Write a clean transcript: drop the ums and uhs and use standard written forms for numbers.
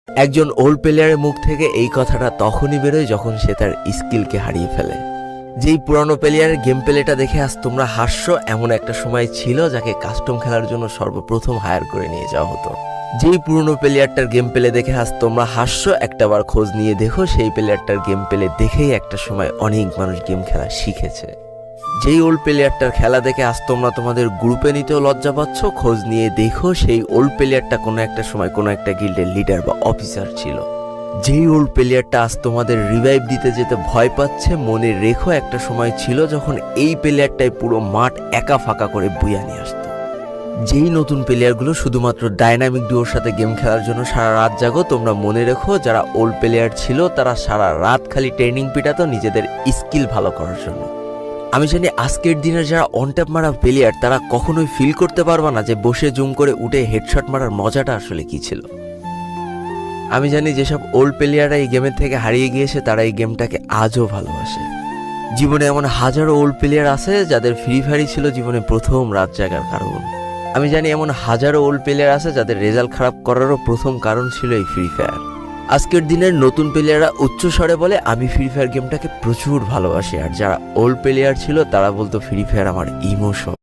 একজন ওল্ড প্লেয়ারের মুখ থেকে এই কথাটা তখনই বেরোয় যখন সে তার স্কিলকে হারিয়ে ফেলে। যেই পুরানো প্লেয়ারের গেম প্লেটা দেখে আজ তোমরা হাসছো, এমন একটা সময় ছিল যাকে কাস্টম খেলার জন্য সর্বপ্রথম হায়ার করে নিয়ে যাওয়া হতো। যেই পুরনো প্লেয়ারটার গেম প্লে দেখে আজ তোমরা হাসছো, একটাবার খোঁজ নিয়ে দেখো সেই প্লেয়ারটার গেম প্লে দেখেই একটা সময় অনেক মানুষ গেম খেলা শিখেছে। যেই ওল্ড প্লেয়ারটার খেলা দেখে আজ তোমরা তোমাদের গ্রুপে নিতেও লজ্জা পাচ্ছ, খোঁজ নিয়ে দেখো সেই ওল্ড প্লেয়ারটা কোনো একটা সময় কোনো একটা গিল্ডের লিডার বা অফিসার ছিল। যেই ওল্ড প্লেয়ারটা আজ তোমাদের রিভাইভ দিতে যেতে ভয় পাচ্ছে, মনে রেখো একটা সময় ছিল যখন এই প্লেয়ারটাই পুরো মাঠ একা ফাঁকা করে বুয়া নিয়ে আসতো। যেই নতুন প্লেয়ারগুলো শুধুমাত্র ডাইনামিক ডুয়োর সাথে গেম খেলার জন্য সারা রাত জাগো, তোমরা মনে রেখো যারা ওল্ড প্লেয়ার ছিল তারা সারা রাত খালি ট্রেনিং পিটাতো নিজেদের স্কিল ভালো করার জন্য। আমি জানি আজকের দিনের যারা অনট্যাপ মারা প্লেয়ার তারা কখনোই ফিল করতে পারবে না যে বসে জুম করে উঠে হেডশট মারার মজাটা আসলে কি ছিল। আমি জানি যেসব ওল্ড প্লেয়াররা এই গেমের থেকে হারিয়ে গিয়েছে তারা এই গেমটাকে আজও ভালোবাসে। জীবনে এমন হাজারো ওল্ড প্লেয়ার আছে যাদের ফ্রি ফায়ারই ছিল জীবনে প্রথম রাত জাগার কারণ। আমি জানি এমন হাজারো ওল্ড প্লেয়ার আছে যাদের রেজাল্ট খারাপ করারও প্রথম কারণ ছিল এই ফ্রি ফায়ার। আজকের দিনের নতুন প্লেয়াররা উচ্চ স্বরে বলে আমি ফ্রি ফায়ার গেমটাকে প্রচুর ভালোবাসি, আর যারা ওল্ড প্লেয়ার ছিল তারা বলতো ফ্রি ফায়ার আমার ইমোশন।